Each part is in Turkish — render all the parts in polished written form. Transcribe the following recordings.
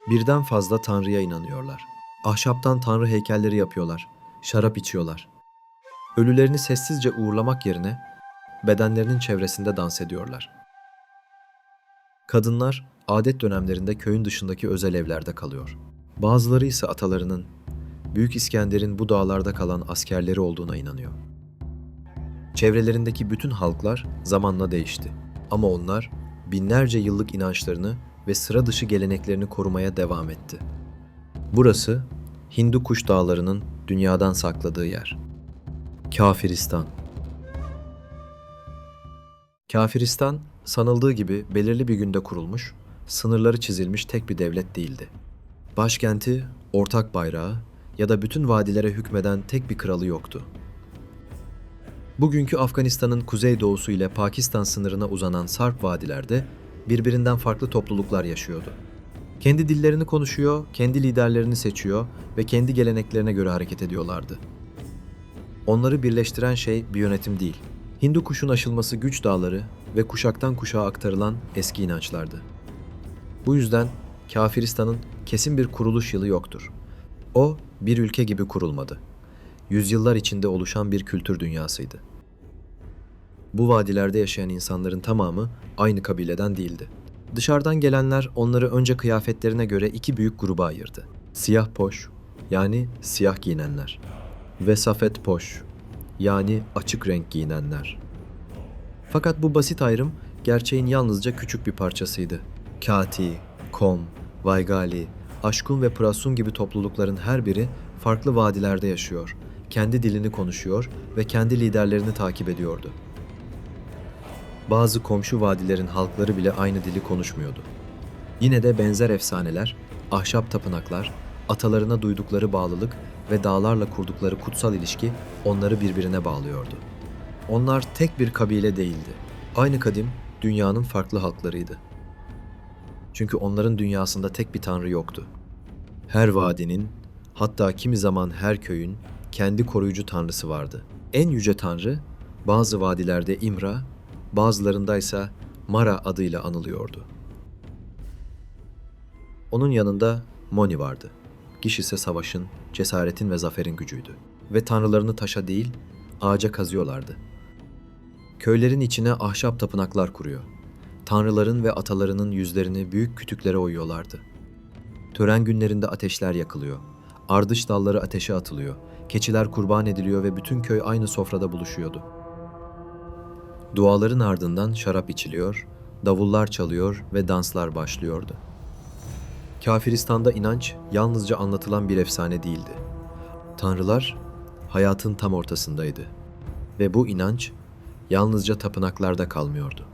Birden fazla tanrıya inanıyorlar. Ahşaptan tanrı heykelleri yapıyorlar. Şarap içiyorlar. Ölülerini sessizce uğurlamak yerine bedenlerinin çevresinde dans ediyorlar. Kadınlar adet dönemlerinde köyün dışındaki özel evlerde kalıyor. Bazıları ise atalarının, Büyük İskender'in bu dağlarda kalan askerleri olduğuna inanıyor. Çevrelerindeki bütün halklar zamanla değişti. Ama onlar binlerce yıllık inançlarını ve sıra dışı geleneklerini korumaya devam etti. Burası Hindu Kuş Dağları'nın dünyadan sakladığı yer. Kafiristan. Kafiristan, sanıldığı gibi belirli bir günde kurulmuş, sınırları çizilmiş tek bir devlet değildi. Başkenti, ortak bayrağı ya da bütün vadilere hükmeden tek bir kralı yoktu. Bugünkü Afganistan'ın kuzeydoğusu ile Pakistan sınırına uzanan sarp vadilerde birbirinden farklı topluluklar yaşıyordu. Kendi dillerini konuşuyor, kendi liderlerini seçiyor ve kendi geleneklerine göre hareket ediyorlardı. Onları birleştiren şey bir yönetim değil. Hindu kuşun aşılması güç dağları ve kuşaktan kuşağa aktarılan eski inançlardı. Bu yüzden Kafiristan'ın kesin bir kuruluş yılı yoktur. O bir ülke gibi kurulmadı. Yüzyıllar içinde oluşan bir kültür dünyasıydı. Bu vadilerde yaşayan insanların tamamı aynı kabileden değildi. Dışarıdan gelenler onları önce kıyafetlerine göre iki büyük gruba ayırdı. Siyah poş, yani siyah giyinenler ve safet poş, yani açık renk giyinenler. Fakat bu basit ayrım gerçeğin yalnızca küçük bir parçasıydı. Kati, Kom, Vaigali, Aşkun ve Prasun gibi toplulukların her biri farklı vadilerde yaşıyor, kendi dilini konuşuyor ve kendi liderlerini takip ediyordu. Bazı komşu vadilerin halkları bile aynı dili konuşmuyordu. Yine de benzer efsaneler, ahşap tapınaklar, atalarına duydukları bağlılık ve dağlarla kurdukları kutsal ilişki onları birbirine bağlıyordu. Onlar tek bir kabile değildi. Aynı kadim dünyanın farklı halklarıydı. Çünkü onların dünyasında tek bir tanrı yoktu. Her vadinin, hatta kimi zaman her köyün kendi koruyucu tanrısı vardı. En yüce tanrı bazı vadilerde İmra, bazılarında ise Mara adıyla anılıyordu. Onun yanında Moni vardı. Gish ise savaşın, cesaretin ve zaferin gücüydü. Ve tanrılarını taşa değil, ağaca kazıyorlardı. Köylerin içine ahşap tapınaklar kuruyor. Tanrıların ve atalarının yüzlerini büyük kütüklere oyuyorlardı. Tören günlerinde ateşler yakılıyor. Ardış dalları ateşe atılıyor. Keçiler kurban ediliyor ve bütün köy aynı sofrada buluşuyordu. Duaların ardından şarap içiliyor, davullar çalıyor ve danslar başlıyordu. Kafiristan'da inanç yalnızca anlatılan bir efsane değildi. Tanrılar hayatın tam ortasındaydı ve bu inanç yalnızca tapınaklarda kalmıyordu.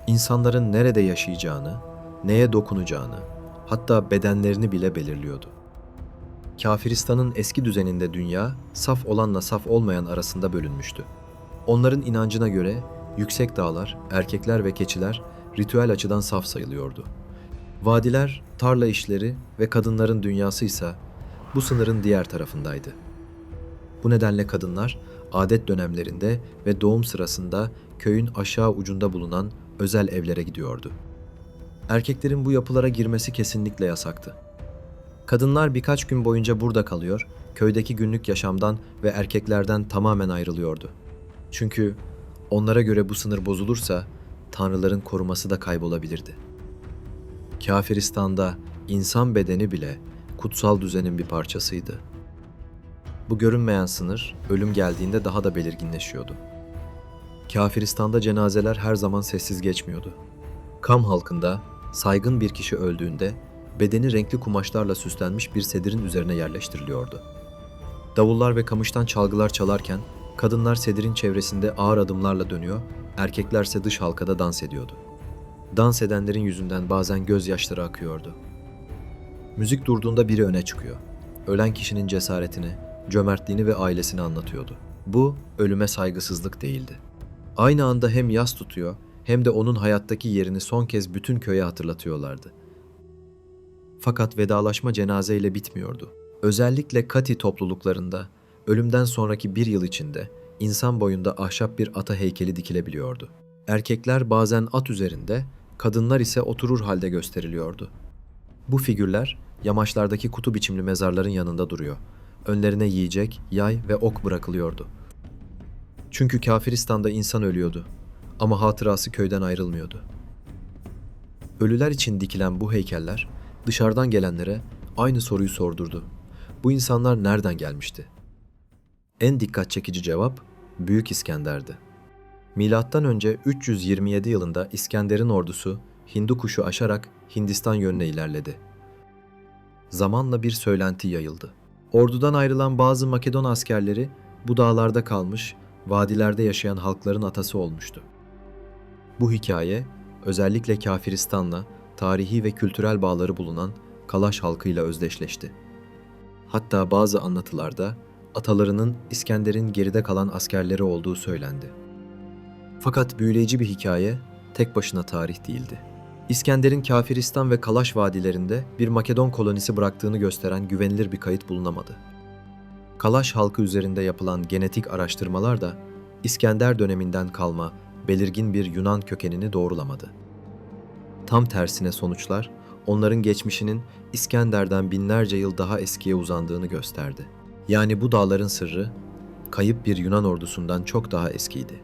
İnsanların nerede yaşayacağını, neye dokunacağını, hatta bedenlerini bile belirliyordu. Kafiristan'ın eski düzeninde dünya, saf olanla saf olmayan arasında bölünmüştü. Onların inancına göre yüksek dağlar, erkekler ve keçiler ritüel açıdan saf sayılıyordu. Vadiler, tarla işleri ve kadınların dünyası ise bu sınırın diğer tarafındaydı. Bu nedenle kadınlar adet dönemlerinde ve doğum sırasında köyün aşağı ucunda bulunan özel evlere gidiyordu. Erkeklerin bu yapılara girmesi kesinlikle yasaktı. Kadınlar birkaç gün boyunca burada kalıyor, köydeki günlük yaşamdan ve erkeklerden tamamen ayrılıyordu. Çünkü onlara göre bu sınır bozulursa tanrıların koruması da kaybolabilirdi. Kafiristan'da insan bedeni bile kutsal düzenin bir parçasıydı. Bu görünmeyen sınır ölüm geldiğinde daha da belirginleşiyordu. Kafiristan'da cenazeler her zaman sessiz geçmiyordu. Kam halkında saygın bir kişi öldüğünde bedeni renkli kumaşlarla süslenmiş bir sedirin üzerine yerleştiriliyordu. Davullar ve kamıştan çalgılar çalarken kadınlar sedirin çevresinde ağır adımlarla dönüyor, erkeklerse dış halkada dans ediyordu. Dans edenlerin yüzünden bazen gözyaşları akıyordu. Müzik durduğunda biri öne çıkıyor. Ölen kişinin cesaretini, cömertliğini ve ailesini anlatıyordu. Bu ölüme saygısızlık değildi. Aynı anda hem yas tutuyor hem de onun hayattaki yerini son kez bütün köye hatırlatıyorlardı. Fakat vedalaşma cenazeyle bitmiyordu. Özellikle Kati topluluklarında ölümden sonraki bir yıl içinde insan boyunda ahşap bir ata heykeli dikilebiliyordu. Erkekler bazen at üzerinde, kadınlar ise oturur halde gösteriliyordu. Bu figürler yamaçlardaki kutu biçimli mezarların yanında duruyor. Önlerine yiyecek, yay ve ok bırakılıyordu. Çünkü Kafiristan'da insan ölüyordu ama hatırası köyden ayrılmıyordu. Ölüler için dikilen bu heykeller dışarıdan gelenlere aynı soruyu sordurdu. Bu insanlar nereden gelmişti? En dikkat çekici cevap Büyük İskender'di. Milattan önce 327 yılında İskender'in ordusu Hindu Kuşu aşarak Hindistan yönüne ilerledi. Zamanla bir söylenti yayıldı. Ordudan ayrılan bazı Makedon askerleri bu dağlarda kalmış, vadilerde yaşayan halkların atası olmuştu. Bu hikaye özellikle Kafiristan'la tarihi ve kültürel bağları bulunan Kalaş halkıyla özdeşleşti. Hatta bazı anlatılarda atalarının İskender'in geride kalan askerleri olduğu söylendi. Fakat büyüleyici bir hikaye tek başına tarih değildi. İskender'in Kafiristan ve Kalaş vadilerinde bir Makedon kolonisi bıraktığını gösteren güvenilir bir kayıt bulunamadı. Kalaş halkı üzerinde yapılan genetik araştırmalar da İskender döneminden kalma belirgin bir Yunan kökenini doğrulamadı. Tam tersine sonuçlar onların geçmişinin İskender'den binlerce yıl daha eskiye uzandığını gösterdi. Yani bu dağların sırrı kayıp bir Yunan ordusundan çok daha eskiydi.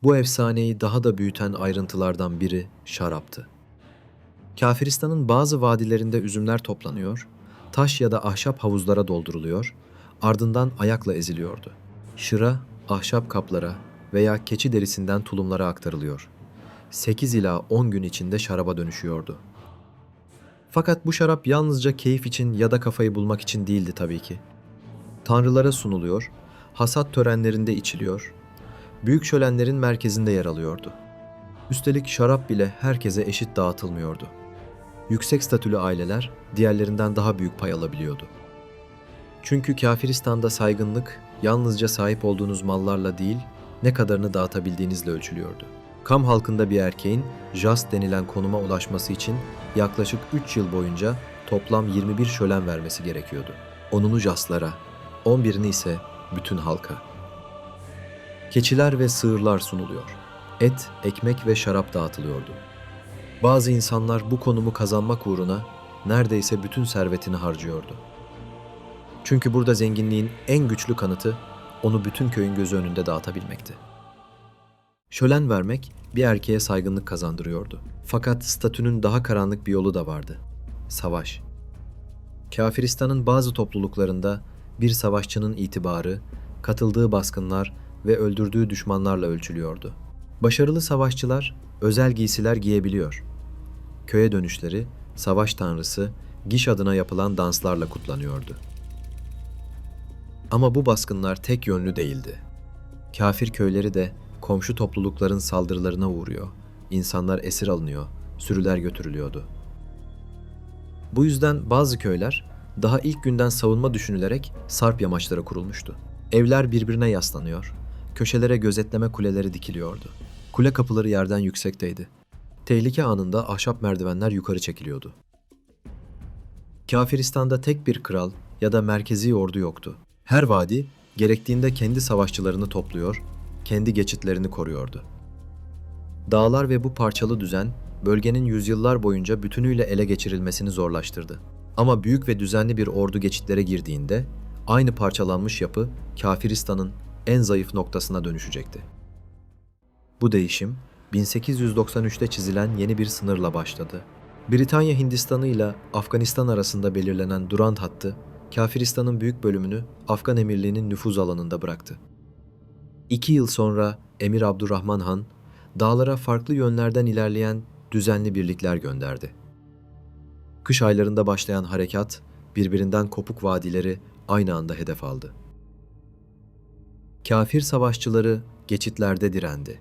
Bu efsaneyi daha da büyüten ayrıntılardan biri şaraptı. Kafiristan'ın bazı vadilerinde üzümler toplanıyor, taş ya da ahşap havuzlara dolduruluyor, ardından ayakla eziliyordu. Şıra, ahşap kaplara veya keçi derisinden tulumlara aktarılıyor. 8 ila 10 gün içinde şaraba dönüşüyordu. Fakat bu şarap yalnızca keyif için ya da kafayı bulmak için değildi tabii ki. Tanrılara sunuluyor, hasat törenlerinde içiliyor, büyük şölenlerin merkezinde yer alıyordu. Üstelik şarap bile herkese eşit dağıtılmıyordu. Yüksek statülü aileler diğerlerinden daha büyük pay alabiliyordu. Çünkü Kafiristan'da saygınlık yalnızca sahip olduğunuz mallarla değil, ne kadarını dağıtabildiğinizle ölçülüyordu. Kam halkında bir erkeğin jas denilen konuma ulaşması için yaklaşık 3 yıl boyunca toplam 21 şölen vermesi gerekiyordu. 10'unu jaslara, 11'ini ise bütün halka. Keçiler ve sığırlar sunuluyor. Et, ekmek ve şarap dağıtılıyordu. Bazı insanlar bu konumu kazanmak uğruna neredeyse bütün servetini harcıyordu. Çünkü burada zenginliğin en güçlü kanıtı onu bütün köyün gözü önünde dağıtabilmekti. Şölen vermek bir erkeğe saygınlık kazandırıyordu. Fakat statünün daha karanlık bir yolu da vardı. Savaş. Kafiristan'ın bazı topluluklarında bir savaşçının itibarı, katıldığı baskınlar ve öldürdüğü düşmanlarla ölçülüyordu. Başarılı savaşçılar özel giysiler giyebiliyor. Köye dönüşleri, savaş tanrısı, Giş adına yapılan danslarla kutlanıyordu. Ama bu baskınlar tek yönlü değildi. Kafir köyleri de komşu toplulukların saldırılarına uğruyor, insanlar esir alınıyor, sürüler götürülüyordu. Bu yüzden bazı köyler daha ilk günden savunma düşünülerek sarp yamaçlara kurulmuştu. Evler birbirine yaslanıyor, köşelere gözetleme kuleleri dikiliyordu. Kule kapıları yerden yüksekteydi. Tehlike anında ahşap merdivenler yukarı çekiliyordu. Kafiristan'da tek bir kral ya da merkezi ordu yoktu. Her vadi gerektiğinde kendi savaşçılarını topluyor, kendi geçitlerini koruyordu. Dağlar ve bu parçalı düzen bölgenin yüzyıllar boyunca bütünüyle ele geçirilmesini zorlaştırdı. Ama büyük ve düzenli bir ordu geçitlere girdiğinde aynı parçalanmış yapı Kafiristan'ın en zayıf noktasına dönüşecekti. Bu değişim 1893'te çizilen yeni bir sınırla başladı. Britanya Hindistanı ile Afganistan arasında belirlenen Durand hattı, Kafiristan'ın büyük bölümünü Afgan Emirliği'nin nüfuz alanında bıraktı. 2 yıl sonra Emir Abdurrahman Han, dağlara farklı yönlerden ilerleyen düzenli birlikler gönderdi. Kış aylarında başlayan harekat, birbirinden kopuk vadileri aynı anda hedef aldı. Kafir savaşçıları geçitlerde direndi.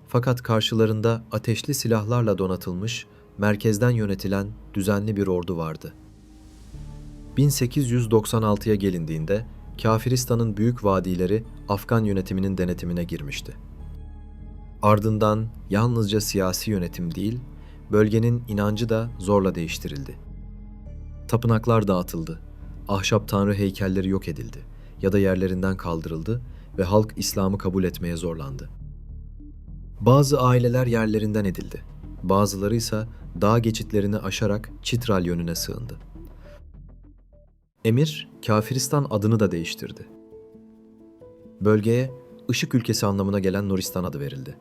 Fakat karşılarında ateşli silahlarla donatılmış, merkezden yönetilen düzenli bir ordu vardı. 1896'ya gelindiğinde Kafiristan'ın büyük vadileri Afgan yönetiminin denetimine girmişti. Ardından yalnızca siyasi yönetim değil, bölgenin inancı da zorla değiştirildi. Tapınaklar dağıtıldı, ahşap tanrı heykelleri yok edildi ya da yerlerinden kaldırıldı ve halk İslam'ı kabul etmeye zorlandı. Bazı aileler yerlerinden edildi. bazıları ise dağ geçitlerini aşarak Çitral yönüne sığındı. Emir, Kafiristan adını da değiştirdi. Bölgeye ışık ülkesi anlamına gelen Nuristan adı verildi.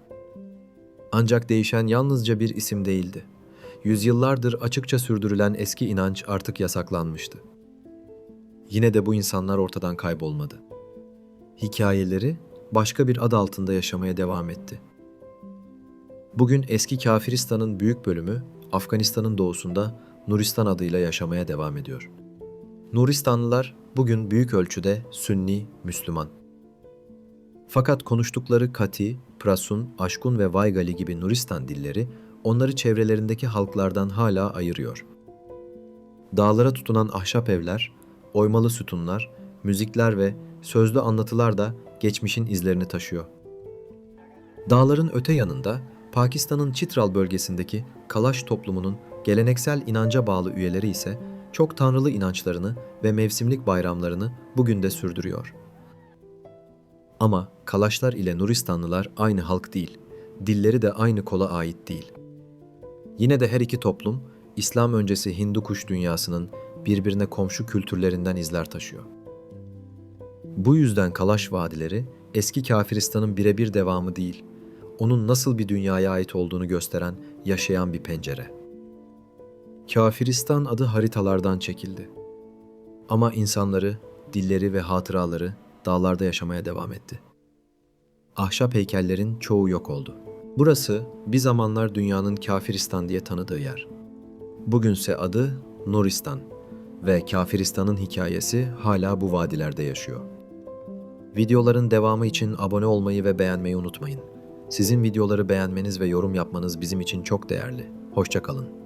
Ancak değişen yalnızca bir isim değildi. Yüzyıllardır açıkça sürdürülen eski inanç artık yasaklanmıştı. Yine de bu insanlar ortadan kaybolmadı. Hikayeleri başka bir ad altında yaşamaya devam etti. Bugün eski Kafiristan'ın büyük bölümü Afganistan'ın doğusunda Nuristan adıyla yaşamaya devam ediyor. Nuristanlılar bugün büyük ölçüde Sünni, Müslüman. Fakat konuştukları Kati, Prasun, Aşkun ve Vaygali gibi Nuristan dilleri onları çevrelerindeki halklardan hala ayırıyor. Dağlara tutunan ahşap evler, oymalı sütunlar, müzikler ve sözlü anlatılar da geçmişin izlerini taşıyor. Dağların öte yanında Pakistan'ın Çitral bölgesindeki Kalaş toplumunun geleneksel inanca bağlı üyeleri ise çok tanrılı inançlarını ve mevsimlik bayramlarını bugün de sürdürüyor. Ama Kalaşlar ile Nuristanlılar aynı halk değil, dilleri de aynı kola ait değil. Yine de her iki toplum, İslam öncesi Hindu kuş dünyasının birbirine komşu kültürlerinden izler taşıyor. Bu yüzden Kalaş vadileri eski Kafiristan'ın birebir devamı değil, onun nasıl bir dünyaya ait olduğunu gösteren yaşayan bir pencere. Kafiristan adı haritalardan çekildi. Ama insanları, dilleri ve hatıraları dağlarda yaşamaya devam etti. Ahşap heykellerin çoğu yok oldu. Burası bir zamanlar dünyanın Kafiristan diye tanıdığı yer. Bugünse adı Nuristan ve Kafiristan'ın hikayesi hala bu vadilerde yaşıyor. Videoların devamı için abone olmayı ve beğenmeyi unutmayın. Sizin videoları beğenmeniz ve yorum yapmanız bizim için çok değerli. Hoşça kalın.